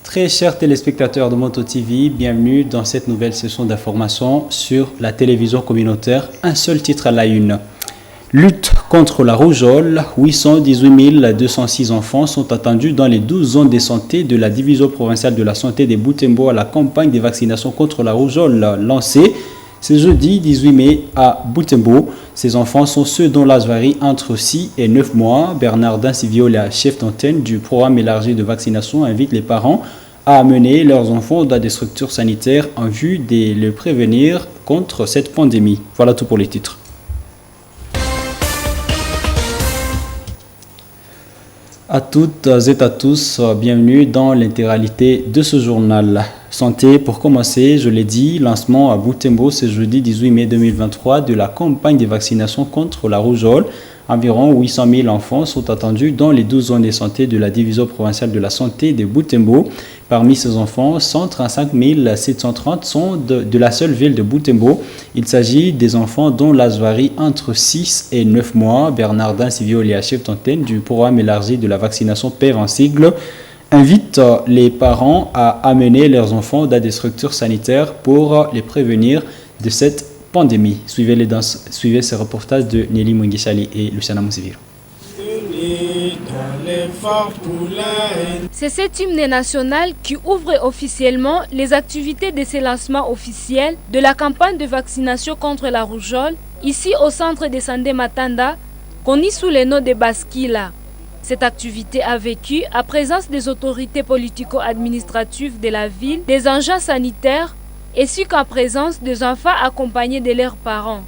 Très chers téléspectateurs de Moto TV, bienvenue dans cette nouvelle session d'information sur la télévision communautaire. Un seul titre à la une. Lutte contre la rougeole. 818 206 enfants sont attendus dans les 12 zones de santé de la division provinciale de la santé de Butembo à la campagne de vaccination contre la rougeole lancée ce jeudi 18 mai à Butembo. Ces enfants sont ceux dont l'âge varie entre 6 et 9 mois. Bernardin Siviola, chef d'antenne du programme élargi de vaccination, invite les parents à amener leurs enfants dans des structures sanitaires en vue de les prévenir contre cette pandémie. Voilà tout pour les titres. À toutes et à tous, bienvenue dans l'intégralité de ce journal. Santé, pour commencer, je l'ai dit, lancement à Butembo ce jeudi 18 mai 2023 de la campagne de vaccination contre la rougeole. Environ 800 000 enfants sont attendus dans les 12 zones de santé de la division provinciale de la santé de Butembo. Parmi ces enfants, 135 730 sont de la seule ville de Butembo. Il s'agit des enfants dont l'âge varie entre 6 et 9 mois. Bernardin Siviolia, chef d'antenne du programme élargi de la vaccination PEV en sigle, invite les parents à amener leurs enfants dans des structures sanitaires pour les prévenir de cette pandémie. Suivez ce reportage de Nelly Mwengisali et Luciana Moussiviro. C'est cet hymne national qui ouvre officiellement les activités de ce lancement officiel de la campagne de vaccination contre la rougeole, ici au centre de santé Matanda, connu sous le nom de Baskila. Cette activité a vécu à présence des autorités politico-administratives de la ville, des agents sanitaires, ainsi qu'en présence des enfants accompagnés de leurs parents.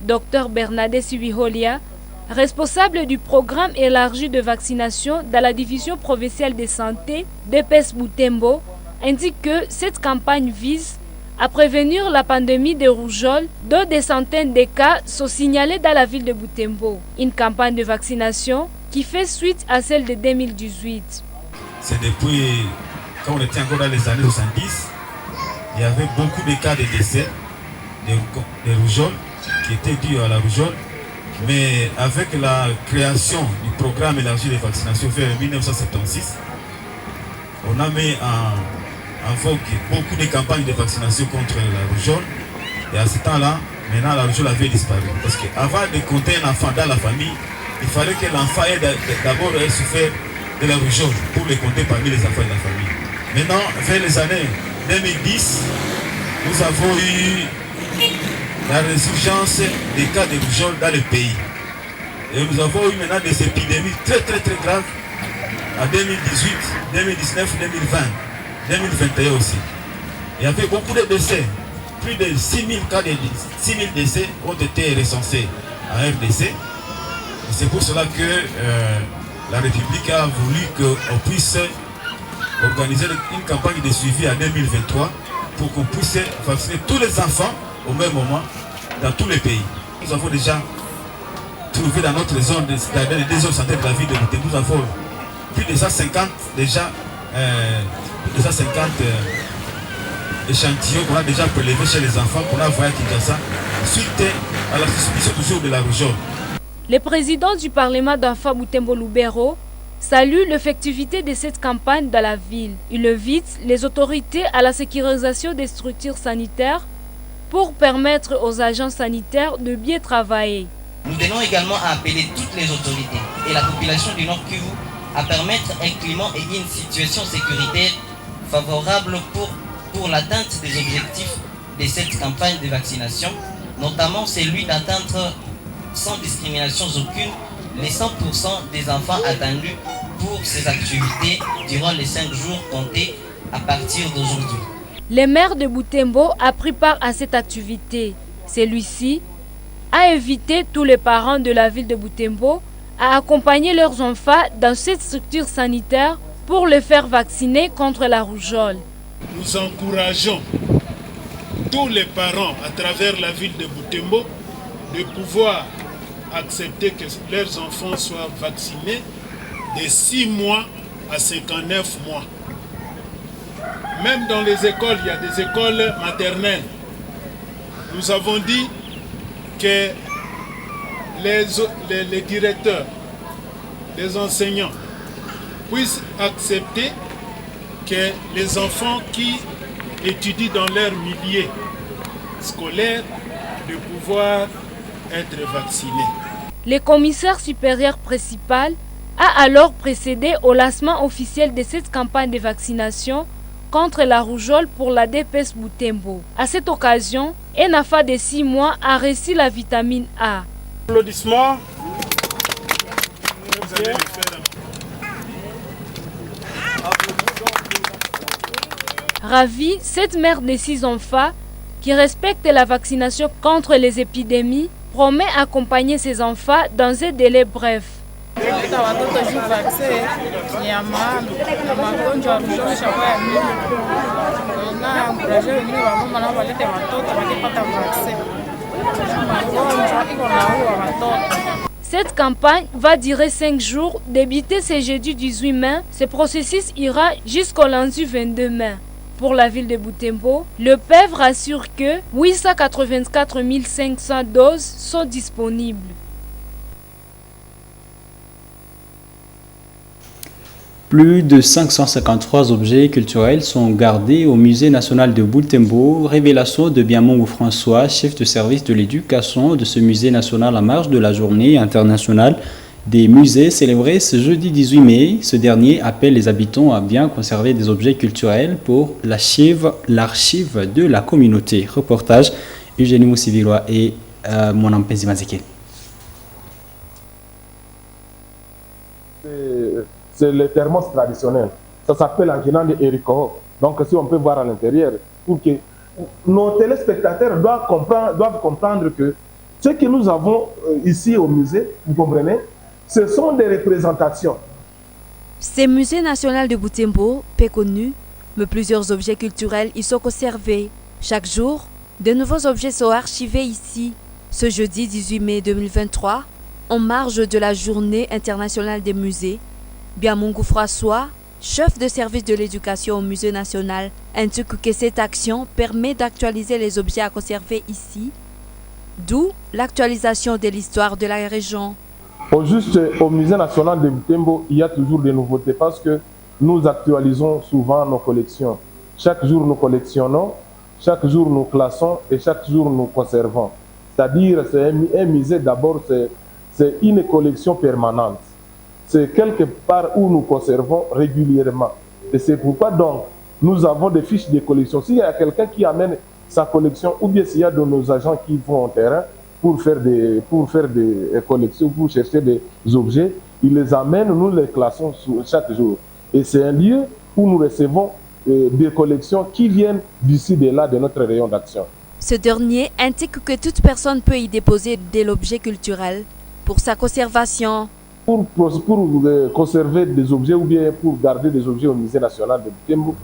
Dr Bernadette Sibiholia, responsable du programme élargi de vaccination dans la division provinciale de santé d'EPS Butembo, indique que cette campagne vise à prévenir la pandémie de rougeole dont des centaines de cas sont signalés dans la ville de Butembo. Une campagne de vaccination qui fait suite à celle de 2018. C'est depuis, quand on était encore dans les années 70, il y avait beaucoup de cas de décès de rougeole qui étaient dus à la rougeole. Mais avec la création du programme élargi de vaccination fait en 1976, on a mis en vogue beaucoup de campagnes de vaccination contre la rougeole. Et à ce temps-là, maintenant la rougeole avait disparu. Parce qu'avant de compter un enfant dans la famille, il fallait que l'enfant ait d'abord souffert de la rougeole pour le compter parmi les enfants de la famille. Maintenant, vers les années 2010, nous avons eu la résurgence des cas de rougeole dans le pays. Et nous avons eu maintenant des épidémies très graves en 2018, 2019, 2020, 2021 aussi. Il y avait beaucoup de décès. Plus de 6 000 décès ont été recensés en RDC. Et c'est pour cela que la République a voulu qu'on puisse organiser une campagne de suivi en 2023 pour qu'on puisse vacciner tous les enfants au même moment dans tous les pays. Nous avons déjà trouvé dans notre zone, dans les deux zones santé de la ville de Butembo, nous avons plus de 150 échantillons qu'on a déjà prélevés chez les enfants qu'on a envoyé à Kinshasa suite à la suspicion toujours de la rougeole. Le président du Parlement d'enfants Butembo Lubero salue l'effectivité de cette campagne dans la ville. Il invite les autorités à la sécurisation des structures sanitaires pour permettre aux agents sanitaires de bien travailler. Nous tenons également à appeler toutes les autorités et la population du Nord Kivu à permettre un climat et une situation sécuritaire favorable pour l'atteinte des objectifs de cette campagne de vaccination, notamment celui d'atteindre sans discrimination aucune les 100% des enfants attendus pour ces activités durant les 5 jours comptés à partir d'aujourd'hui. Le maire de Butembo a pris part à cette activité. Celui-ci a invité tous les parents de la ville de Butembo à accompagner leurs enfants dans cette structure sanitaire pour les faire vacciner contre la rougeole. Nous encourageons tous les parents à travers la ville de Butembo de pouvoir accepter que leurs enfants soient vaccinés de 6 mois à 59 mois. Même dans les écoles, il y a des écoles maternelles. Nous avons dit que les directeurs, les enseignants puissent accepter que les enfants qui étudient dans leur milieu scolaire de pouvoir être vaccinés. Le commissaire supérieur principal a alors procédé au lancement officiel de cette campagne de vaccination contre la rougeole pour la DPS Butembo. À cette occasion, un enfant de 6 mois a reçu la vitamine A. Applaudissements. Vous allez le faire. Ravie, cette mère de 6 enfants qui respecte la vaccination contre les épidémies promet accompagner ses enfants dans un délai bref. Cette campagne va durer 5 jours, débuter ce jeudi 18 mai. Ce processus ira jusqu'au lundi 22 mai. Pour la ville de Butembo, le PEV rassure que 884 500 doses sont disponibles. Plus de 553 objets culturels sont gardés au Musée national de Butembo. Révélation de Biamongu François, chef de service de l'éducation de ce musée national en marge de la journée internationale des musées célébrée ce jeudi 18 mai. Ce dernier appelle les habitants à bien conserver des objets culturels pour l'archive de la communauté. Reportage Eugénie Moussivilois et Monampezi Mazeke. C'est le thermos traditionnel. Ça s'appelle en guinant de Eriko. Donc si on peut voir à l'intérieur, pour que nos téléspectateurs doivent comprendre que ce que nous avons ici au musée, vous comprenez, ce sont des représentations. Ce musée national de Butembo, peu connu, mais plusieurs objets culturels y sont conservés. Chaque jour, de nouveaux objets sont archivés ici. Ce jeudi 18 mai 2023, en marge de la journée internationale des musées, Biamongu François, chef de service de l'éducation au musée national, indique que cette action permet d'actualiser les objets à conserver ici, d'où l'actualisation de l'histoire de la région. Au musée national de Butembo, il y a toujours des nouveautés parce que nous actualisons souvent nos collections. Chaque jour nous collectionnons, chaque jour nous classons et chaque jour nous conservons. C'est-à-dire, c'est un musée d'abord, c'est une collection permanente. C'est quelque part où nous conservons régulièrement. Et c'est pourquoi donc nous avons des fiches de collection. S'il y a quelqu'un qui amène sa collection ou bien s'il y a de nos agents qui vont au terrain pour faire des collections, pour chercher des objets, ils les amènent, nous les classons chaque jour. Et c'est un lieu où nous recevons des collections qui viennent d'ici et là de notre rayon d'action. Ce dernier indique que toute personne peut y déposer de l'objet culturel pour sa conservation. Pour conserver des objets ou bien pour garder des objets au musée national de Butembo,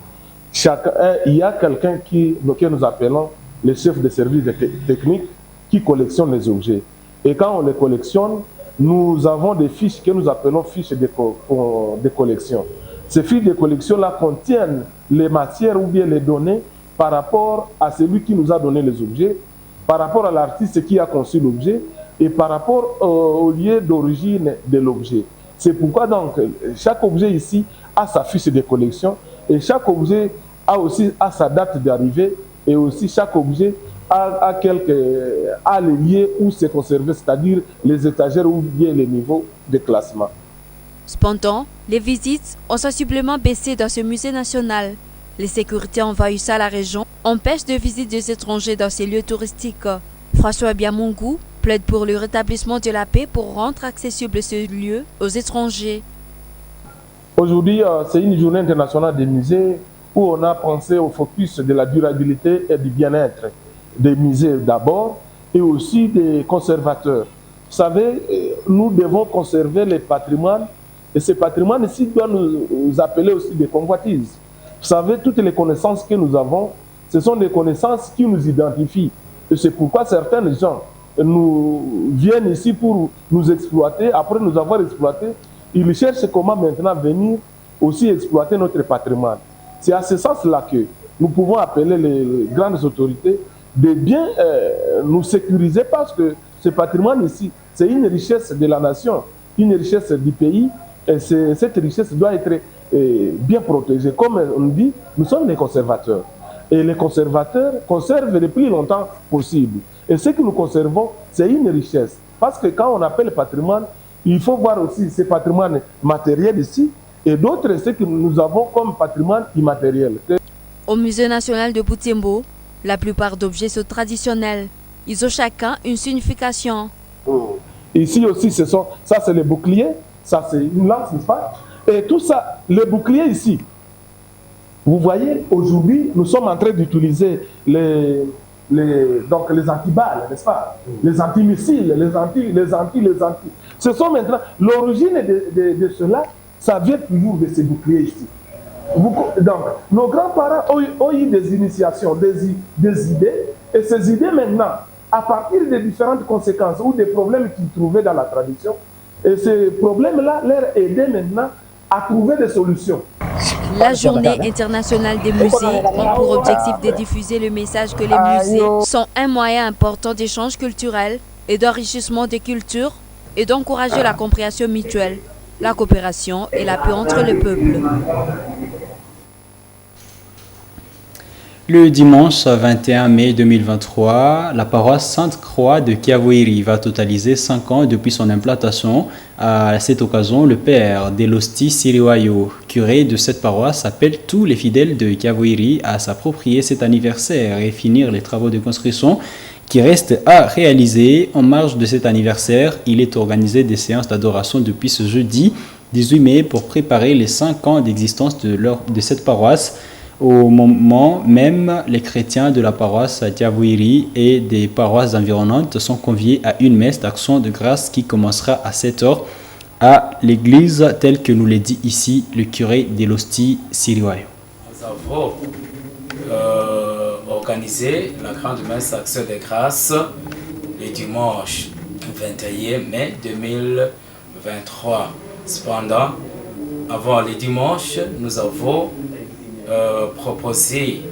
il y a quelqu'un que nous appelons le chef de service technique qui collectionne les objets. Et quand on les collectionne, nous avons des fiches que nous appelons fiches de collection. Ces fiches de collection-là contiennent les matières ou bien les données par rapport à celui qui nous a donné les objets, par rapport à l'artiste qui a conçu l'objet et par rapport au lieu d'origine de l'objet. C'est pourquoi donc chaque objet ici a sa fiche de collection et chaque objet a sa date d'arrivée et aussi chaque objet a les lieux où c'est conservé, c'est-à-dire les étagères ou bien les niveaux de classement. Cependant, les visites ont sensiblement baissé dans ce musée national. Les sécurités envahissant la région empêchent de visiter des étrangers dans ces lieux touristiques. François Biamongu plaide pour le rétablissement de la paix pour rendre accessible ce lieu aux étrangers. Aujourd'hui, c'est une journée internationale des musées où on a pensé au focus de la durabilité et du bien-être des musées d'abord et aussi des conservateurs. Vous savez, nous devons conserver les patrimoines et ce patrimoine ici doit nous appeler aussi des convoitises. Vous savez, toutes les connaissances que nous avons, ce sont des connaissances qui nous identifient. Et c'est pourquoi certains gens nous viennent ici pour nous exploiter. Après nous avoir exploité, ils cherchent comment maintenant venir aussi exploiter notre patrimoine. C'est à ce sens-là que nous pouvons appeler les grandes autorités de bien nous sécuriser parce que ce patrimoine ici, c'est une richesse de la nation, une richesse du pays. Et cette richesse doit être bien protégés. Comme on dit, nous sommes des conservateurs. Et les conservateurs conservent le plus longtemps possible. Et ce que nous conservons, c'est une richesse. Parce que quand on appelle patrimoine, il faut voir aussi ce patrimoine matériel ici, et d'autres, ce que nous avons comme patrimoine immatériel. Au Musée national de Butembo, la plupart d'objets sont traditionnels. Ils ont chacun une signification. Ici aussi, ça c'est le bouclier, ça c'est une lance, n'est-ce pas? Et tout ça, le bouclier ici, vous voyez, aujourd'hui, nous sommes en train d'utiliser les antiballes, n'est-ce pas? Les antimissiles, les anti. Ce sont maintenant, l'origine de cela, ça vient toujours de ces boucliers ici. Donc, nos grands-parents ont eu des initiations, des idées, et ces idées maintenant, à partir des différentes conséquences ou des problèmes qu'ils trouvaient dans la tradition, et ces problèmes-là leur aidaient maintenant à trouver des solutions. La Journée internationale des musées a pour objectif de diffuser le message que les musées sont un moyen important d'échange culturel et d'enrichissement des cultures et d'encourager la compréhension mutuelle, la coopération et la paix entre les peuples. Le dimanche 21 mai 2023, la paroisse Sainte-Croix de Kiavouiri va totaliser 5 ans depuis son implantation. À cette occasion, le père Delosti Siriwayo, curé de cette paroisse, appelle tous les fidèles de Kiavouiri à s'approprier cet anniversaire et finir les travaux de construction qui restent à réaliser. En marge de cet anniversaire, il est organisé des séances d'adoration depuis ce jeudi 18 mai pour préparer les 5 ans d'existence de cette paroisse. Au moment même, les chrétiens de la paroisse Kiavouiri et des paroisses environnantes sont conviés à une messe d'action de grâce qui commencera à 7h à l'église, telle que nous l'a dit ici le curé Delosti Siriwayo. Nous avons organisé la grande messe d'action de grâce le dimanche 21 mai 2023. Cependant, avant le dimanche, nous avons proposé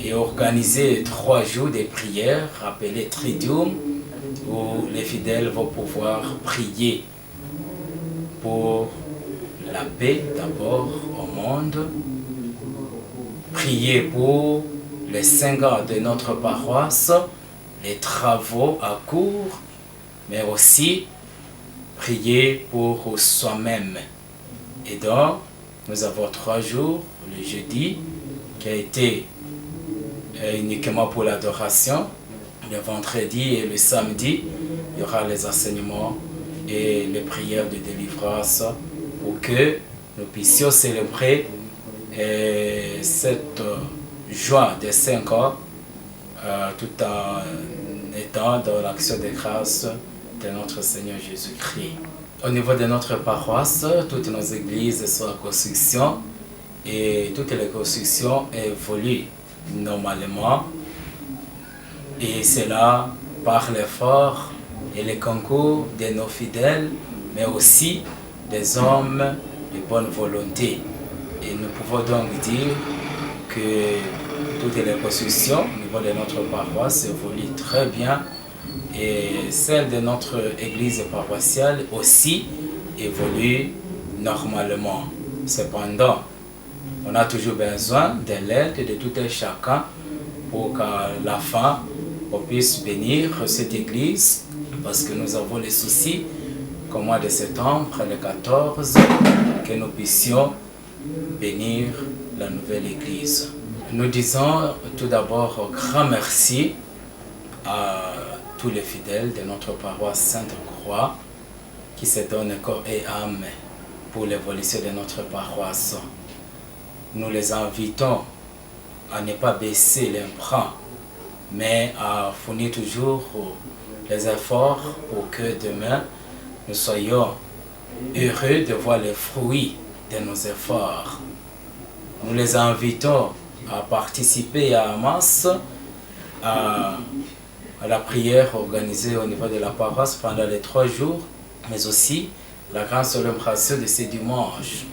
et organisé 3 jours de prières appelées Tridium, où les fidèles vont pouvoir prier pour la paix d'abord au monde, prier pour les 5 ans de notre paroisse, les travaux à court, mais aussi prier pour soi-même. Et donc, nous avons 3 jours, le jeudi, qui a été uniquement pour l'adoration. Le vendredi et le samedi, il y aura les enseignements et les prières de délivrance pour que nous puissions célébrer cette joie des 5 ans tout en étant dans l'action de grâce de notre Seigneur Jésus-Christ. Au niveau de notre paroisse, toutes nos églises sont en construction et toutes les constructions évoluent normalement. Et cela par l'effort et le concours de nos fidèles, mais aussi des hommes de bonne volonté. Et nous pouvons donc dire que toutes les constructions au niveau de notre paroisse évoluent très bien. Et celle de notre église paroissiale aussi évolue normalement. Cependant, on a toujours besoin de l'aide de tout et chacun pour qu'à la fin, on puisse bénir cette église, parce que nous avons les soucis qu'au mois de septembre, le 14, que nous puissions bénir la nouvelle église. Nous disons tout d'abord un grand merci à tous les fidèles de notre paroisse Sainte-Croix qui se donnent corps et âme pour l'évolution de notre paroisse. Nous les invitons à ne pas baisser l'emprunt, mais à fournir toujours les efforts pour que demain nous soyons heureux de voir les fruits de nos efforts. Nous les invitons à participer à masse, à la prière organisée au niveau de la paroisse pendant les 3 jours, mais aussi la grande célébration de ce dimanche.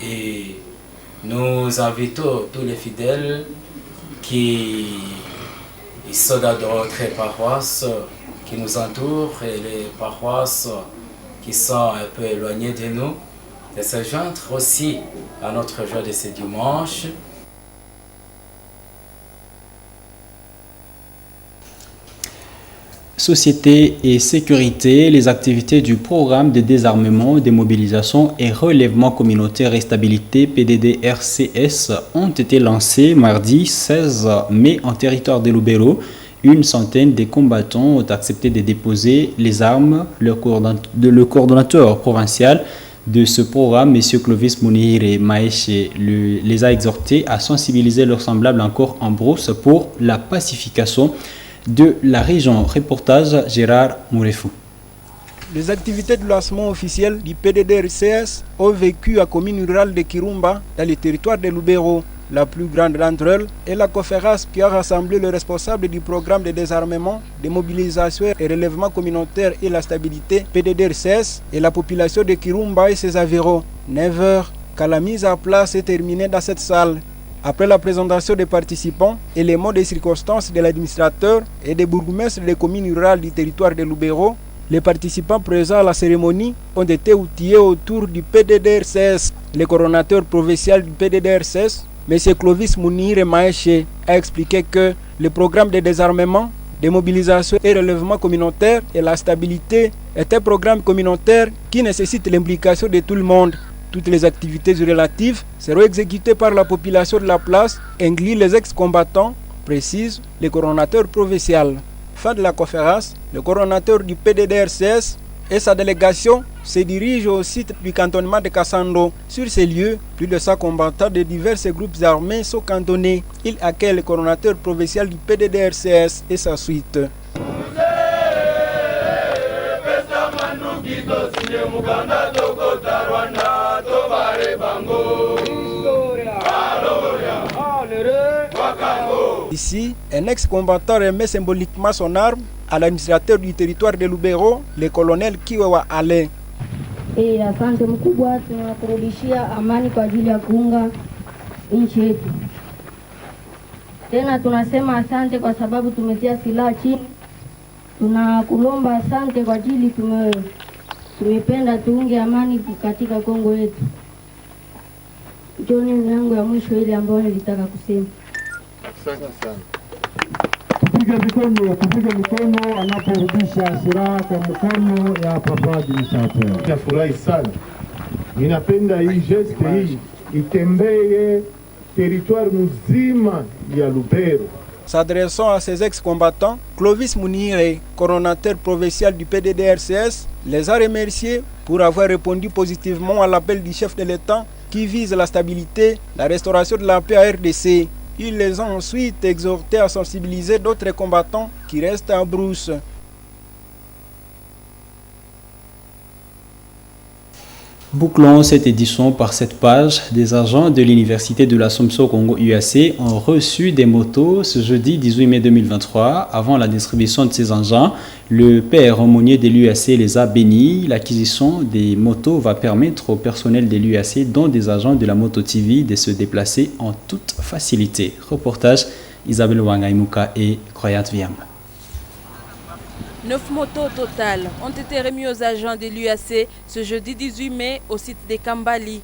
Et nous invitons tous les fidèles qui sont dans d'autres paroisses qui nous entourent et les paroisses qui sont un peu éloignées de nous, de se joindre aussi à notre joie de ce dimanche. Société et sécurité, les activités du programme de désarmement, démobilisation et relèvement communautaire et stabilité PDD-RCS ont été lancées mardi 16 mai en territoire de Lubero. Une centaine de combattants ont accepté de déposer les armes. Le coordonnateur provincial de ce programme, M. Clovis Mounir Maeshe, les a exhortés à sensibiliser leurs semblables encore en brousse pour la pacification de la région. Reportage Gérard Mourefou. Les activités de lancement officiel du PDD-RCS ont vécu à commune rurale de Kirumba dans le territoire de Lubero. La plus grande d'entre elles est la conférence qui a rassemblé les responsables du programme de désarmement, de mobilisation et relèvement communautaire et la stabilité PDD-RCS et la population de Kirumba et ses environs. 9 heures, quand la mise en place est terminée dans cette salle. Après la présentation des participants et les mots des circonstances de l'administrateur et des bourgmestres des communes rurales du territoire de Lubero, les participants présents à la cérémonie ont été outillés autour du PDD-RCS. Le coordonnateur provincial du PDD-RCS, M. Clovis Mounir Maeshe, a expliqué que le programme de désarmement, de mobilisation et relèvement communautaire et la stabilité est un programme communautaire qui nécessite l'implication de tout le monde. Toutes les activités relatives seront exécutées par la population de la place, inclus les ex-combattants, précise le coordonnateur provincial. Fin de la conférence, le coordonnateur du PDD-RCS et sa délégation se dirigent au site du cantonnement de Kassando. Sur ces lieux, plus de 100 combattants de divers groupes armés sont cantonnés. Il accueille le coordonnateur provincial du PDD-RCS et sa suite. Ici, un ex-combattant remet symboliquement son arme à l'administrateur du territoire de Lubero, le colonel Kiwewa Ale. Asante mkubwa, tunakurudishia amani kwa ajili ya kuunga nchi yetu. Tena tunasema asante kwa sababu tumetia silaha chini. Tunakulomba asante kwa ajili tumependa tuunge amani katika Kongo yetu. Njoni mlango ya mwisho ile ambayo nilitaka kusema. Asante sana. Tupige mikono anaporudisha silaha kwa mkono ya papa administrateur. Nafurahi sana. Ninapenda hii geste hii itembee territoire mzima ya Lubero. S'adressant à ces ex-combattants, Clovis Mounir, coordonnateur provincial du PDD-RCS, les a remerciés pour avoir répondu positivement à l'appel du chef de l'État qui vise la stabilité, la restauration de la paix à RDC. Ils les ont ensuite exhortés à sensibiliser d'autres combattants qui restent en brousse. Bouclons cette édition par cette page. Des agents de l'Université de l'Assomption Congo UAC ont reçu des motos ce jeudi 18 mai 2023. Avant la distribution de ces engins, le père aumônier de l'UAC les a bénis. L'acquisition des motos va permettre au personnel de l'UAC, dont des agents de la Moto TV, de se déplacer en toute facilité. Reportage Isabelle Wangaimuka et Croyante Viamba. 9 motos au total ont été remis aux agents de l'UAC ce jeudi 18 mai au site de Kambali.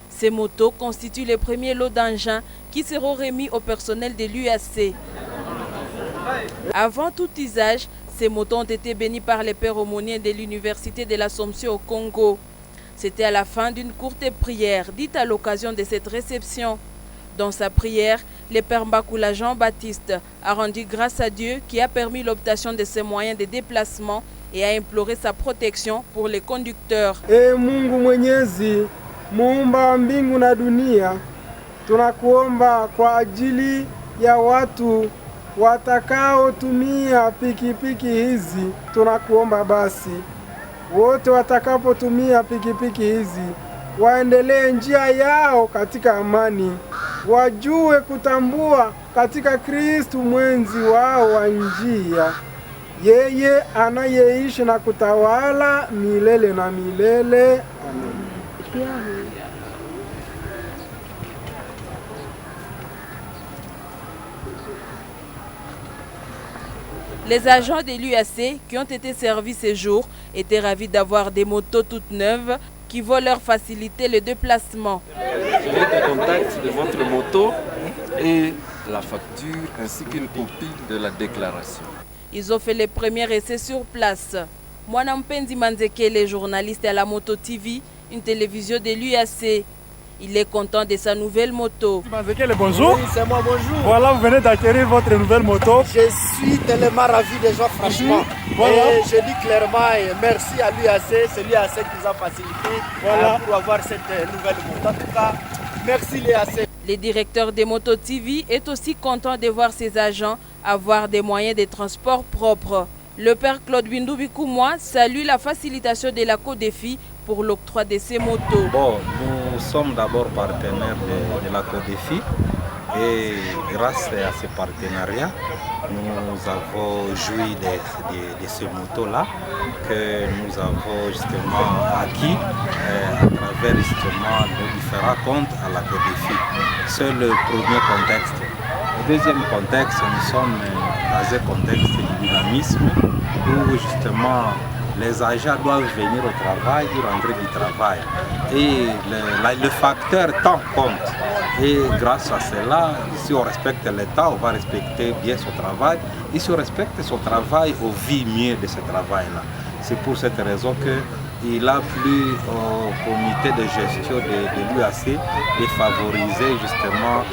Ces motos constituent les premiers lots d'engins qui seront remis au personnel de l'UAC. Avant tout usage, ces motos ont été bénies par les pères aumôniers de l'Université de l'Assomption au Congo. C'était à la fin d'une courte prière dite à l'occasion de cette réception. Dans sa prière, le père Mbakula Jean-Baptiste a rendu grâce à Dieu qui a permis l'obtention de ces moyens de déplacement et a imploré sa protection pour les conducteurs. Mungu Mwenyezi, muumba mbingu na dunia, tunakuomba kwa ajili ya watu watakaotumia pikipiki hizi. Tunakuomba basi wote watakapotumia pikipiki hizi waendelee njia yao katika amani, wajue kutambua katika Kristu mwenzi wao wa njia, yeye anayeishi na kutawala milele na milele. Amen. Les agents de l'UAC qui ont été servis ces jours étaient ravis d'avoir des motos toutes neuves qui vont leur faciliter le déplacement. J'ai le contact de votre moto et la facture ainsi qu'une copie de la déclaration. Ils ont fait les premiers essais sur place. Mwana Mpenzi Manzekele, journaliste à la Moto TV, une télévision de l'UAC. Il est content de sa nouvelle moto. Manzekele, bonjour. Oui, c'est moi, bonjour. Voilà, vous venez d'acquérir votre nouvelle moto. Je suis tellement ravi déjà, franchement. Voilà. Et je dis clairement merci à l'UAC, c'est l'UAC qui nous a facilité pour avoir cette nouvelle moto. En tout cas, merci l'UAC. Le directeur des Moto TV est aussi content de voir ses agents avoir des moyens de transport propres. Le père Claude Bindoubi Koumoua salue la facilitation de la CODEFI pour l'octroi de ces motos. Bon, nous sommes d'abord partenaires de la CODEFI et grâce à ce partenariat, nous avons joui de ces motos-là que nous avons justement acquis à travers justement nos différents comptes à la CODEFI. C'est le premier contexte. Le deuxième contexte, nous sommes dans un contexte de dynamisme où justement les agents doivent venir au travail ou rentrer du travail. Et le facteur temps compte. Et grâce à cela, si on respecte le temps, on va respecter bien son travail. Et si on respecte son travail, on vit mieux de ce travail-là. C'est pour cette raison qu'il a plu au comité de gestion de l'UAC de favoriser justement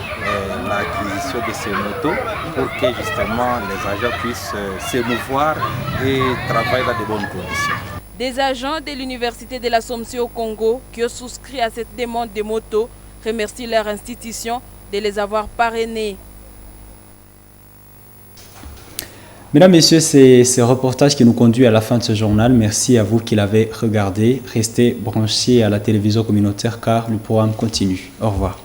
l'acquisition de ces motos pour que justement les agents puissent s'émouvoir et travailler dans de bonnes conditions. Des agents de l'Université de l'Assomption au Congo qui ont souscrit à cette demande de motos remercient leur institution de les avoir parrainés. Mesdames, Messieurs, c'est ce reportage qui nous conduit à la fin de ce journal. Merci à vous qui l'avez regardé. Restez branchés à la télévision communautaire car le programme continue. Au revoir.